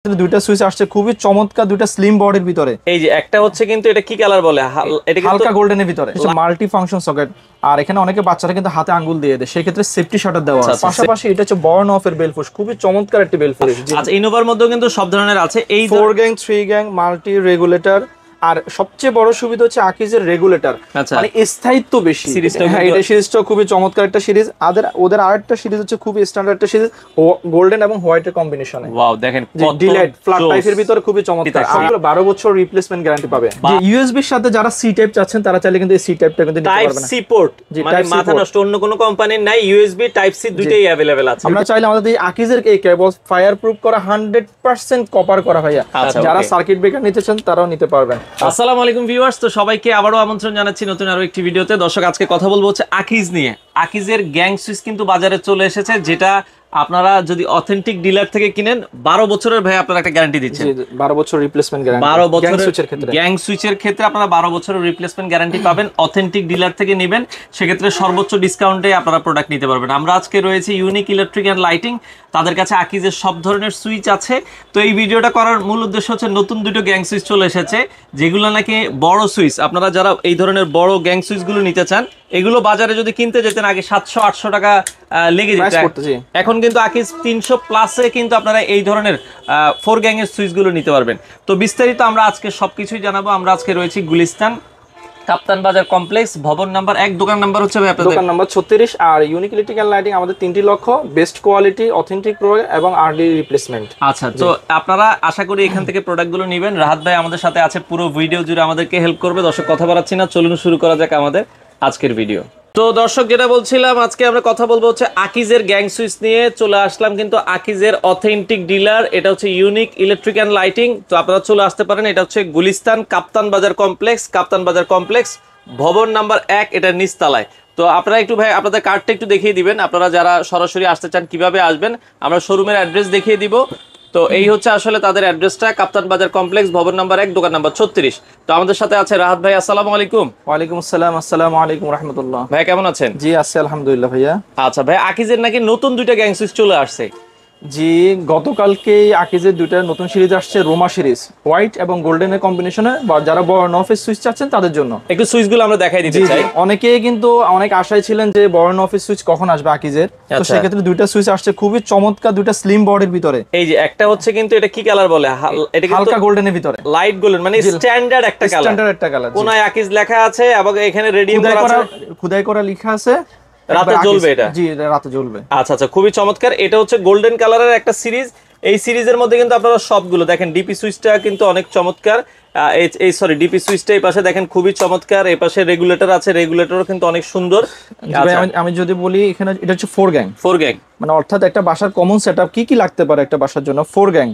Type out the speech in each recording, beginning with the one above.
দুইটা সুইচ আসছে খুবই চমৎকার, দুইটা স্লিম বডির ভিতরে। এই যে একটা হচ্ছে কিন্তু এটা কি কালার বলে, এটা হালকা গোল্ডেনের ভিতরে, মাল্টি ফাংশন সকেট। আর এখানে অনেকে বাচ্চারা কিন্তু হাতে আঙ্গুল দিয়ে দেয়, সেই ক্ষেত্রে সেফটি শাটার দেওয়া আছে। পাশাপাশি এটা হচ্ছে বর্ন অফ এর বেলফুস, খুবই চমৎকার একটা বেলফুস। আচ্ছা, ইনোভার মধ্যেও কিন্তু সব ধরনের আছে, এই 4 গ্যাং 3 গ্যাং মাল্টি রেগুলেটর। আর সবচেয়ে বড় সুবিধা হচ্ছে আকিজের রেগুলেটর, মানে স্থায়িত্ব বেশি। হ্যাঁ, এটা সিরিজটা খুবই চমৎকার একটা সিরিজ। ওদের আরেকটা সিরিজ হচ্ছে খুবই স্ট্যান্ডার্ড একটা সিরিজ, গোল্ডেন এবং হোয়াইটের কম্বিনেশনে। ওয়াও, দেখেন ডিলাইট ফ্ল্যাট টাইপের ভিতরে খুবই চমৎকার। আর 12 বছর রিপ্লেসমেন্ট গ্যারান্টি পাবে। যে ইউএসবি এর সাথে যারা সি টাইপ চাচ্ছেন তারা চাইলে কিন্তু এই সি টাইপটা কিন্তু নিতে পারবেন। টাইপ সি পোর্ট, মানে মাথা নষ্ট অন্য কোনো কোম্পানির নাই, ইউএসবি টাইপ সি দুটেই अवेलेबल আছে। আমরা চাইলে আমাদের এই আকিজের এই কেবল ফায়ার প্রুফ করা 100% কপার করা ভাইয়া। যারা সার্কিট ব্রেকার নিতে চান তারাও নিতে পারবেন। আসসালামু আলাইকুম ভিউয়ার্স, তো সবাইকে আবারো আমন্ত্রণ জানাচ্ছি নতুন আরো একটি ভিডিওতে। দর্শক, আজকে কথা বলবো হচ্ছে আকিজ নিয়ে। আকিজের গ্যাং সুইচ কিন্তু বাজারে চলে এসেছে, যেটা আপনারা যদি অথেন্টিক ডিলার থেকে কিনেন 12 বছরের ভাই আপনারা একটা গ্যারান্টি দিচ্ছেন। 12 বছর রিপ্লেসমেন্ট গ্যারান্টি। 12 বছরের গ্যাং সুইচের ক্ষেত্রে আপনারা 12 বছরের রিপ্লেসমেন্ট গ্যারান্টি পাবেন। অথেন্টিক ডিলার থেকে নেবেন, সেক্ষেত্রে সর্বোচ্চ ডিসকাউন্টে আপনারা প্রোডাক্ট নিতে পারবেন। আমরা আজকে রয়েছে ইউনিক ইলেকট্রিক অ্যান্ড লাইটিং, তাদের কাছে আকিজের সব ধরনের সুইচ আছে। তো এই ভিডিওটা করার মূল উদ্দেশ্য হচ্ছে নতুন দুটো গ্যাং সুইচ চলে এসেছে, যেগুলো নাকি বড় সুইচ। আপনারা যারা এই ধরনের বড় গ্যাং সুইচগুলো নিতে চান, এগুলো বাজারে যদি কিনতে যেতেন আগে 700-800 টাকা লেগে যেত, এখন কিন্তু আকিজ 300 প্লাসে কিন্তু আপনারা এই ধরনের 4 গ্যাং এর সুইচগুলো নিতে পারবেন। তো বিস্তারিত আমরা আজকে সবকিছুই জানাবো। আমরা আজকে রয়েছি গুলিস্তান কাপ্তান বাজার কমপ্লেক্স, ভবন নাম্বার 1, দোকান নাম্বার হচ্ছে ভাই আপনাদের দোকান নাম্বার 36। আর ইউনিক ইলেকট্রিক অ্যান্ড লাইটিং আমাদের 3টি লক্ষ্য: বেস্ট কোয়ালিটি, অথেন্টিক প্রোডাক্ট এবং আর্লি রিপ্লেসমেন্ট। আচ্ছা, তো আপনারা আশা করি এখান থেকে প্রোডাক্টগুলো নেবেন। রাহাত ভাই আমাদের সাথে আছে, পুরো ভিডিও জুড়ে আমাদেরকে হেল্প করবে। দর্শক, কথা বাড়াচ্ছি না, চলুন শুরু করা যাক আমাদের আজকের ভিডিও। তো দর্শক, যেটা বলছিলাম, আজকে আমরা কথা বলবো হচ্ছে আকিজের গ্যাং সুইচ নিয়ে। চলে আসলাম কিন্তু আকিজের অথেন্টিক ডিলার, এটা হচ্ছে ইউনিক ইলেকট্রিক অ্যান্ড লাইটিং। তো আপনারা চলে আসতে পারেন, এটা হচ্ছে গুলিস্তান কাপ্তান বাজার কমপ্লেক্স, কাপ্তান বাজার কমপ্লেক্স ভবন নাম্বার 1, এটার নিচতলায়। তো আপনারা একটু ভাই আপনাদের কার্ডটা একটু দেখিয়ে দিবেন, আপনারা যারা সরাসরি আসতে চান কিভাবে আসবেন। আমরা শোরুমের অ্যাড্রেস দেখিয়ে দিব। তো এই হচ্ছে আসলে তাদের অ্যাড্রেসটা, কাপ্তান বাজার কমপ্লেক্স, ভবন নাম্বার 1, দোকান নাম্বার 36। তো আমাদের সাথে আছে রাহাত ভাই। আসসালামু আলাইকুম। ওয়ালাইকুম আসসালাম। আসসালামু আলাইকুম রাহমাতুল্লাহ। ভাই কেমন আছেন? জি আছি আলহামদুলিল্লাহ ভাইয়া। আচ্ছা ভাই, আকিজের নাকি নতুন দুইটা গ্যাং সুইচ চলে আসছে। জি, গতকালকেই আকিজের দুইটা নতুন সিরিজ আসছে, রোমা সিরিজ, হোয়াইট এবং গোল্ডেনের কম্বিনেশনে। যারা বর্ন অফের সুইচ চাচ্ছেন তাদের জন্য একটু সুইচগুলো আমরা দেখাই দিতে চাই। অনেকেই কিন্তু অনেক আশায় ছিলেন যে বর্ন অফের সুইচ কখন আসবে আকিজের, তো সেক্ষেত্রে দুইটা সুইচ আসছে খুবই চমৎকার, দুইটা স্লিম বডির ভিতরে। এই যে একটা হচ্ছে কিন্তু এটা কি কালার বলে, এটা হালকা গোল্ডেনের ভিতরে, লাইট গোল্ডেন, মানে স্ট্যান্ডার্ড একটা কালার। স্ট্যান্ডার্ড একটা কালার, কোনায় আকিজ লেখা আছে এবং এখানে রেডিয়াম খোদাই করা লেখা আছে। রাতে জ্বলবে এটা? জি, রাতে জ্বলবে। আচ্ছা আচ্ছা, খুবই চমৎকার। এটা হচ্ছে গোল্ডেন কালারের একটা সিরিজ। এই সিরিজের মধ্যে কিন্তু আপনারা সবগুলো দেখেন, ডিপি সুইচটা কিন্তু অনেক চমৎকার। এই সরি, ডিপি সুইচটা এই পাশে দেখেন খুবই চমৎকার। এই পাশে রেগুলেটর আছে, রেগুলেটরও কিন্তু অনেক সুন্দর। আমি যদি বলি, এখানে এটা হচ্ছে 4 গ্যাং, মানে অর্থাৎ একটা বাসার কমন সেটআপ কি কি লাগতে পারে একটা বাসার জন্য। 4 গ্যাং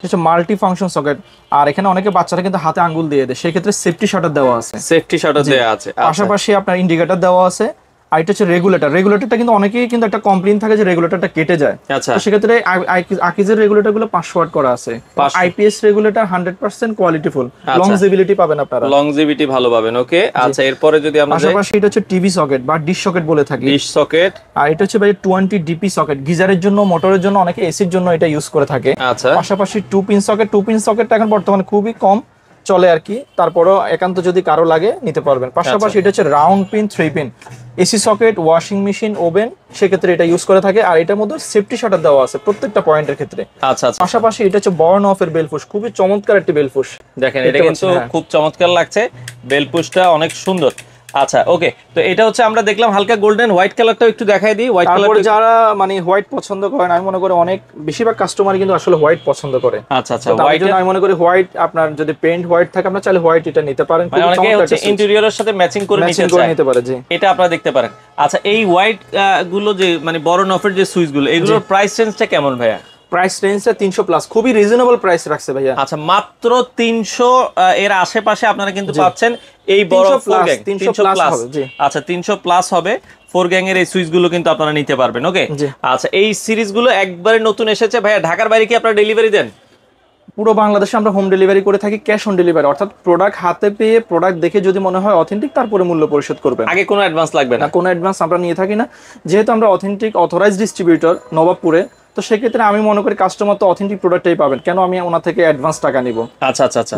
হচ্ছে মাল্টি ফাংশন সকেট। আর এখানে অনেকে বাচ্চারা কিন্তু হাতে আঙ্গুল দিয়ে দেয়, সেই ক্ষেত্রে সেফটি শাটার দেওয়া আছে। সেফটি শাটার দেওয়া আছে, পাশাপাশি আপনার ইন্ডিকেটর দেওয়া আছে। আর এটা হচ্ছে রেগুলেটরটা কিন্তু অনেকেই কিন্তু একটা কমপ্লেইন থাকে যে রেগুলেটরটা কেটে যায়। তো সেক্ষেত্রে আকিজের রেগুলেটরগুলো 500 ওয়াট করা আছে, আইপিএস রেগুলেটর, 100% কোয়ালিটিফুল, লংজিভিটি পাবেন আপনারা, লংজিভিটি ভালো পাবেন। ওকে, আচ্ছা, এরপরে যদি আমরা পাশাপাশি এটা হচ্ছে টিভি সকেট বা ডিশ সকেট বলে থাকি, ডিশ সকেট। আর এটা হচ্ছে ভাই 20 ডিপি সকেট, গিজারের জন্য, মোটরের জন্য, অনেকে এসির জন্য এটা ইউজ করে থাকে। আচ্ছা, পাশাপাশি 2 পিন সকেটটা এখন বর্তমানে খুবই কম চলে আর কি, তারপরও একান্ত যদি কারো লাগে নিতে পারবেন। পাশাপাশি এটা হচ্ছে round pin 3 pin AC socket, washing machine, oven, সেক্ষেত্রে এটা ইউজ করে থাকে। আর এটার মধ্যে সেফটি শাটার দেওয়া আছে প্রত্যেকটা পয়েন্টের ক্ষেত্রে। আচ্ছা, পাশাপাশি এটা হচ্ছে বর্ন অফ এর বেলফুস, খুবই চমৎকার একটি বেলফুস। দেখেন, এটা কিন্তু খুব চমৎকার লাগছে, বেলফুসটা অনেক সুন্দর। আচ্ছা, ওকে, তো এটা হচ্ছে আমরা দেখলাম হালকা গোল্ডেন। হোয়াইট কালারটাও একটু দেখাই দিই। হোয়াইট কালার যারা মানে হোয়াইট পছন্দ করেন, আমি মনে করি অনেক বেশিরভাগ কাস্টমার কিন্তু আসলে হোয়াইট পছন্দ করে। আচ্ছা আচ্ছা, হোয়াইট আমি মনে করি হোয়াইট, আপনার যদি পেইন্ট হোয়াইট থাকে আপনারা চাইলে হোয়াইট এটা নিতে পারেন। মানে অনেকে হচ্ছে ইন্টেরিয়রের সাথে ম্যাচিং করে নিতে পারে, জি, এটা আপনারা দেখতে পারেন। আচ্ছা, এই হোয়াইট গুলো যে মানে বড় নফের যে সুইচগুলো, এগুলোর প্রাইস রেঞ্জটা কেমন ভাইয়া? প্রাইস রেঞ্জটা 300 প্লাস, খুবই রিজনেবল প্রাইস রাখছে ভাইয়া। আচ্ছা, মাত্র 300 এর আশেপাশে আপনারা কিন্তু পাচ্ছেন এই বড় 300 প্লাস হবে। জি, আচ্ছা, 300 প্লাস হবে। 4 গ্যাং এর এই সুইচগুলো কিন্তু আপনারা নিতে পারবেন। ওকে, আচ্ছা, এই সিরিজগুলো একবারে নতুন এসেছে ভাইয়া। ঢাকার বাইরে কি আপনারা ডেলিভারি দেন? পুরো বাংলাদেশে আমরা হোম ডেলিভারি করে থাকি, ক্যাশ অন ডেলিভারি, অর্থাৎ প্রোডাক্ট হাতে পেয়ে প্রোডাক্ট দেখে যদি মনে হয় অথেন্টিক, তারপরে মূল্য পরিশোধ করবেন। আগে কোনো অ্যাডভান্স লাগবে না? কোনো অ্যাডভান্স আমরা নিয়ে থাকি না, যেহেতু আমরা অথেন্টিক অথরাইজড ডিস্ট্রিবিউটর নবাবপুরে। তো সেক্ষেত্রে আমি মনে করি কাস্টমার তো অথেন্টিক প্রোডাক্টটাই পাবেন, কেন আমি ওনার থেকে অ্যাডভান্স টাকা নিব। আচ্ছা আচ্ছা আচ্ছা।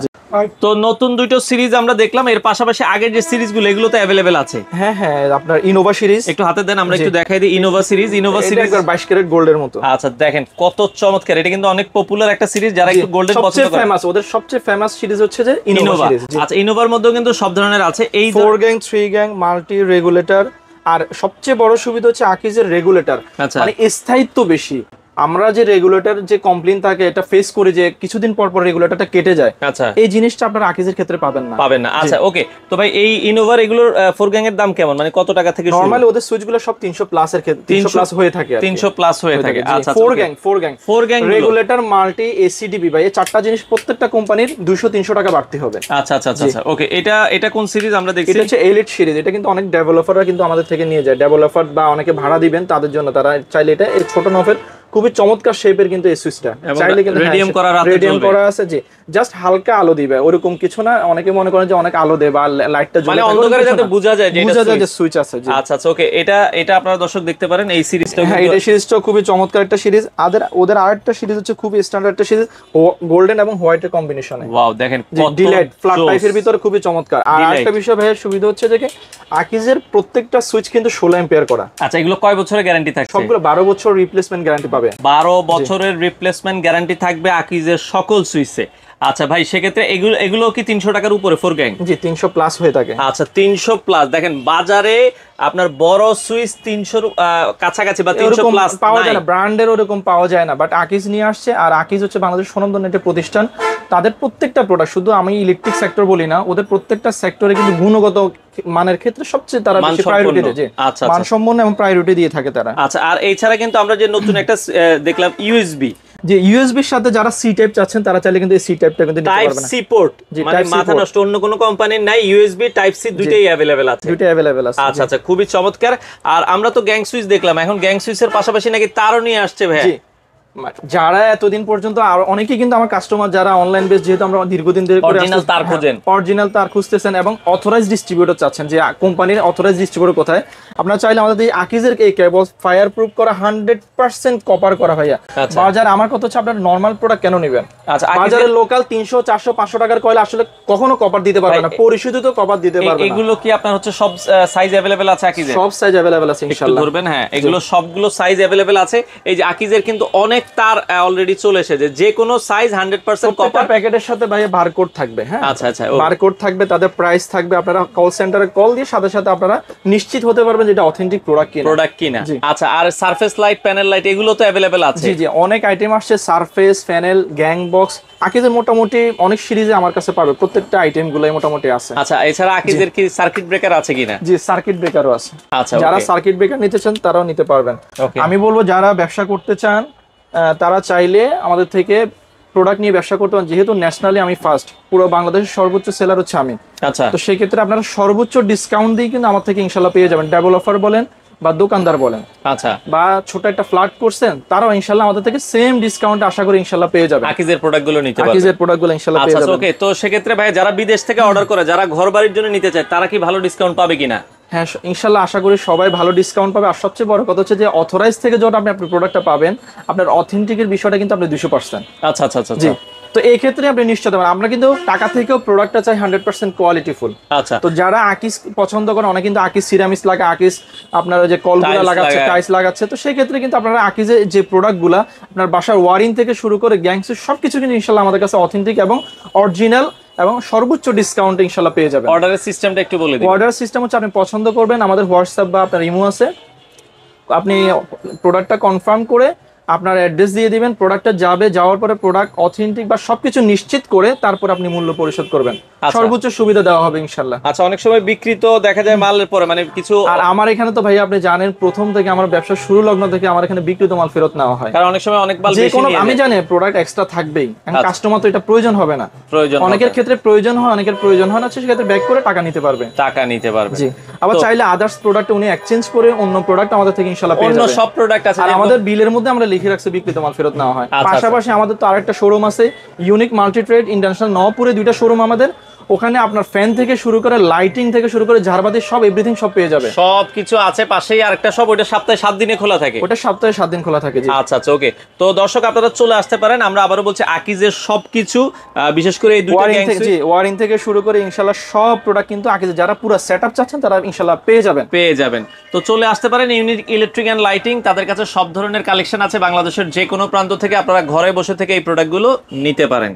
তো নতুন দুটো সিরিজ আমরা দেখলাম, এর পাশাপাশি আগের যে সিরিজগুলো এগুলো তো অ্যাভেলেবেল আছে। হ্যাঁ হ্যাঁ, আপনার ইনোভা সিরিজ একটু হাতে দেন, আমরা একটু দেখাই দিই। ইনোভা সিরিজ 22 ক্যারেট গোল্ডের মতো। আচ্ছা দেখেন কত চমৎকার, এটা কিন্তু অনেক পপুলার একটা সিরিজ, যারা একটু গোল্ডেন পছন্দ করে। ফেমাস, ওদের সবচেয়ে ফেমাস সিরিজ হচ্ছে যে ইনোভা সিরিজ। আচ্ছা, ইনোভার মধ্যেও কিন্তু সব ধরনের আছে, এই 4 গ্যাং 3 গ্যাং মাল্টি রেগুলেটর। আর সবচেয়ে বড় সুবিধা হচ্ছে আকিজের রেগুলেটর, মানে স্থায়িত্ব বেশি। আমরা যে রেগুলেটর যে কমপ্লেইন থাকে এটা ফেস করে যে কিছুদিন পর পর রেগুলেটরটা কেটে যায়, আচ্ছা এই জিনিসটা আপনারা আকিজের ক্ষেত্রে পাবেন না। আচ্ছা ওকে। তো ভাই এই ইনোভার এগুলোর 4 গ্যাং এর দাম কেমন, মানে কত টাকা থেকে শুরু? নরমালি ওদের সুইচগুলো সব 300 প্লাস এর ক্ষেত্রে 300 প্লাস হয়ে থাকে, 300 প্লাস হয়ে থাকে। আচ্ছা 4 গ্যাং রেগুলেটর মাল্টি এসিডিবি ভাই, এই চারটা জিনিস প্রত্যেকটা কোম্পানির 200-300 টাকা বাড়তে হবে। আচ্ছা আচ্ছা আচ্ছা ওকে। এটা কোন সিরিজ আমরা দেখছি? এটা হচ্ছে এলিট সিরিজ। এটা কিন্তু অনেক ডেভেলপাররা কিন্তু আমাদের থেকে নিয়ে যায়, ডেভেলপার বা অনেকে ভাড়া দিবেন তাদের জন্য, তারা চাইলে এটা এই ছোট নফের খুবই চমৎকার শেপের কিন্তু এই সুইচটা চাইলে কিন্তু রেডিয়াম করা আছে, যে জাস্ট হালকা আলো দিবে ওরকম কিছু না। অনেকে মনে করেন যে অনেক আলো দেয় বা লাইটটা জ্বলে, মানে অন্ধকারে যাতে বোঝা যায় যে সুইচ আছে। আচ্ছা আচ্ছা ওকে। এটা আপনারা দর্শক দেখতে পারেন এই সিরিজটা। হ্যাঁ, এই সিরিজটা খুবই চমৎকার একটা সিরিজ। ওদের আরেকটা সিরিজ হচ্ছে খুবই স্ট্যান্ডার্ড একটা সিরিজ, গোল্ডেন এবং হোয়াইটের কম্বিনেশনে। ওয়াও দেখেন ডিলাইট ফ্ল্যাট টাইপের ভিতরে খুবই চমৎকার। আর আরেকটা বিষয় ভাইয়ের সুবিধা হচ্ছে যে আকিজের প্রত্যেকটা সুইচ কিন্তু 16 অ্যাম্পিয়ার করা। আচ্ছা, এগুলো কয় বছরের গ্যারান্টি থাকছে? সবগুলো 12 বছর রিপ্লেসমেন্ট গ্যারান্টি পাবে। 12 বছরের রিপ্লেসমেন্ট গ্যারান্টি থাকবে আকিজের সকল সুইচে। আচ্ছা ভাই, সেক্ষেত্রে এগুলো কি 300 টাকার উপরে 4 গ্যাং? জি 300 প্লাস হয়ে থাকে। আচ্ছা 300 প্লাস। দেখেন বাজারে আপনার বড় সুইচ 300 কাছাকাছি বা 300 প্লাস পাওয়া যায় না, ব্র্যান্ডের ওরকম পাওয়া যায় না, বাট আকিজ নিয়ে আসছে। আর আকিজ হচ্ছে বাংলাদেশ স্বনামধন্য একটা প্রতিষ্ঠান। তাদের প্রত্যেকটা প্রোডাক্ট, শুধু আমি ইলেকট্রিক সেক্টর বলি না, ওদের প্রত্যেকটা সেক্টরে কিন্তু গুণগত মানের ক্ষেত্রে সবচেয়ে তারা বেশি প্রায়োরিটি দেয়, মানসম্পন্ন এবং প্রায়োরিটি দিয়ে থাকে তারা। আচ্ছা, আর এছাড়া কিন্তু আমরা যে নতুন একটা দেখলাম ইউএসবি, যে ইউএসবির সাথে যারা সি টাইপ চাচ্ছেন তারা চাইলে কিন্তু এই সি টাইপটা কিন্তু নিতে পারবেন না। টাইপ সি পোর্ট, মানে মাথা নষ্ট অন্য কোনো কোম্পানির নাই, ইউএসবি টাইপ সি দুইটাই अवेलेबल আছে। দুইটাই अवेलेबल আছে। আচ্ছা আচ্ছা, খুবই চমৎকার। আর আমরা তো গ্যাং সুইচ দেখলাম, এখন গ্যাং সুইচের পাশাপাশি নাকি তারও নিয়ে আসছে ভাই। যারা এতদিন পর্যন্ত, আর অনেকেই কিন্তু আমার কাস্টমার যারা অনলাইন বেস, যেহেতু আমরা দীর্ঘদিন ধরে অরিজিনাল তার খোঁজেন, অরিজিনাল তার খুঁজতেছেন এবং অথরাইজড ডিস্ট্রিবিউটর চাচ্ছেন, যে কোম্পানির অথরাইজড ডিস্ট্রিবিউটর কোথায়, আপনারা চাইলে আমাদের এই আকিজের এই কেবল ফায়ার প্রুফ করা 100% কপার করা ভাইয়া। বাজার আমার কথা হচ্ছে আপনার নরমাল প্রোডাক্ট কেন নেবেন? আচ্ছা, বাজারে লোকাল 300 400 500 টাকার কয়েল আসলে কখনো কপার দিতে পারবে না, পরিশোধিত কপার দিতে পারবে না। এগুলো কি আপনার হচ্ছে সব সাইজ अवेलेबल আছে আকিজের? সব সাইজ अवेलेबल আছে ইনশাআল্লাহ। ধরবেন, হ্যাঁ এগুলো সবগুলো সাইজ अवेलेबल আছে। এই যে আকিজের কিন্তু অনেক তার অলরেডি চলে এসেছে, যে কোনো সাইজ 100% কপার। প্যাকেটের সাথে ভাই বারকোড থাকবে। হ্যাঁ আচ্ছা আচ্ছা, বারকোড থাকবে, তাদের প্রাইস থাকবে। আপনারা কল সেন্টারে কল দিয়ে সাথে সাথে আপনারা নিশ্চিত হতে পারবেন যে এটা অথেন্টিক প্রোডাক্ট কিনা। আচ্ছা, আর সারফেস লাইট, প্যানেল লাইট এগুলো তো अवेलेबल আছে? জি জি, অনেক আইটেম আসছে, সারফেস, প্যানেল, গ্যাং বক্স। আকিজের মোটামুটি অনেক সিরিজে আমার কাছে পাবে, প্রত্যেকটা আইটেম গুলাই মোটামুটি আছে। আচ্ছা, এছাড়া আকিজের কি সার্কিট ব্রেকার আছে কিনা? জি, সার্কিট ব্রেকারও আছে। আচ্ছা, যারা সার্কিট ব্রেকার নিতে চান তারাও নিতে পারবেন। আমি বলবো যারা ব্যবসা করতে চান তারা চাইলে আমাদের থেকে প্রোডাক্ট নিয়ে ব্যবসা করতে পারেন। যেহেতু ন্যাশনালি আমি ফার্স্ট, পুরো বাংলাদেশের সর্বোচ্চ সেলার হচ্ছে আমি। আচ্ছা, তো সেই ক্ষেত্রে আপনারা সর্বোচ্চ ডিসকাউন্ট দিয়ে কিন্তু আমার থেকে ইনশাআল্লাহ পেয়ে যাবেন। ডেভেলপার বলেন বা দোকানদার বলেন, আচ্ছা, বা ছোট একটা ফ্ল্যাট করছেন, তারাও ইনশাআল্লাহ আমাদের থেকে সেম ডিসকাউন্ট আশা করি ইনশাআল্লাহ পেয়ে যাবেন। আকিজের প্রোডাক্টগুলো নিতে পারবেন। আকিজের প্রোডাক্টগুলো ইনশাআল্লাহ পেয়ে যাবেন। ওকে, তো সেক্ষেত্রে ভাই যারা বিদেশ থেকে অর্ডার করে, যারা ঘর বাড়ির জন্য নিতে চায়, তারা কি ভালো ডিসকাউন্ট পাবে কিনা? হ্যাঁ ইনশাআল্লাহ আশা করি সবাই ভালো ডিসকাউন্ট পাবে। আর সবচেয়ে বড় কথা হচ্ছে যে অথরাইজ থেকে যখন আপনি প্রোডাক্টটা পাবেন, আপনার অথেন্টিকের বিষয়টা কিন্তু আপনি 200%। আচ্ছা আচ্ছা আচ্ছা, জি। তো এই ক্ষেত্রে আপনি নিশ্চিত হবেন, আমরা কিন্তু টাকা থেকেও প্রোডাক্টটা চাই 100% কোয়ালিটিফুল। আচ্ছা, তো যারা আকিস পছন্দ করেন, অনেকে কিন্তু আকিস সিরামিক্স লাগে, আকিস আপনার যে কলগুলো লাগাচ্ছে, টাইলস লাগাচ্ছে, তো সেই ক্ষেত্রে কিন্তু আপনারা আকিজের যে প্রোডাক্টগুলো আপনার বাসার ওয়ারিং থেকে শুরু করে গ্যাংস সবকিছু কিন্তু ইনশাআল্লাহ আমাদের কাছে অথেন্টিক এবং অরিজিনাল এবং সর্বোচ্চ ডিসকাউন্ট ইনশাআল্লাহ পেয়ে যাবেন। অর্ডারের সিস্টেমটা একটু বলে দিন। অর্ডার সিস্টেম হচ্ছে আপনি পছন্দ করবেন, আমাদের হোয়াটসঅ্যাপ বা আপনার ইমো আছে, আপনি প্রোডাক্টটা কনফার্ম করে আপনার অ্যাড্রেস দিয়ে দিবেন, প্রোডাক্টটা যাবে, যাওয়ার পরে প্রোডাক্ট অথেন্টিক বা সবকিছু নিশ্চিত করে তারপর আপনি মূল্য পরিশোধ করবেন। সর্বোচ্চ সুবিধা দেওয়া হবে ইনশাআল্লাহ। আচ্ছা, অনেক সময় বিক্রিত দেখা যায় মালের পরে, মানে কিছু, আর আমার এখানে তো ভাই আপনি জানেন প্রথম থেকে আমার ব্যবসা শুরু লগ্ন থেকে আমার এখানে বিক্রিত মাল ফেরত নেওয়া হয়। কারণ অনেক সময় অনেক মাল বেশি নিয়ে আমি জানি প্রোডাক্ট এক্সট্রা থাকবেই, কাস্টমার তো এটা প্রয়োজন হবে না, অনেকের ক্ষেত্রে প্রয়োজন হয়, অনেকের প্রয়োজন হয় না, সেক্ষেত্রে ব্যাক করে টাকা নিতে পারবে। জি, আবার চাইলে আদার্স প্রোডাক্ট উনি এক্সচেঞ্জ করে অন্য প্রোডাক্ট আমাদের থেকে ইনশাআল্লাহ পেয়ে যাবেন। অন্য সব প্রোডাক্ট আছে, আর আমাদের বিলের মধ্যে আমরা লিখে রাখছি বিক্রিত মাল ফেরত নেওয়া হয়। পাশাপাশি আমাদের তো আরেকটা শোরুম আছে, ইউনিক মাল্টি ট্রেড ইন্টারন্যাশনাল, নওপুরে 2টা শোরুম আমাদের। ওখানে আপনার ফ্যান থেকে শুরু করে লাইটিং থেকে শুরু করে ঝাড়বাতি সব এভরিথিং সব পেয়ে যাবে। সবকিছু আছে পাশেই আরেকটা শপ, ওটা সপ্তাহে 7 দিনে খোলা থাকে। ওটা সপ্তাহে 7 দিন খোলা থাকে। জি আচ্ছা আচ্ছা, ওকে। তো দর্শক আপনারা চলে আসতে পারেন। আমরা আবারও বলছি আকিজের সবকিছু, বিশেষ করে এই দুটো ওয়ারিং গ্যাং থেকে, সুইচ জি ওয়ারিং থেকে শুরু করে ইনশাআল্লাহ সব প্রোডাক্ট কিন্তু আগে যারা পুরো সেটআপ চাচ্ছেন তারা ইনশাআল্লাহ পেয়ে যাবেন। তো চলে আসতে পারেন ইউনিক ইলেকট্রিক এন্ড লাইটিং, তাদের কাছে সব ধরনের কালেকশন আছে বাংলাদেশের যে কোনো প্রান্ত থেকে, আপনারা ঘরে বসে থেকে এই প্রোডাক্টগুলো নিতে পারেন।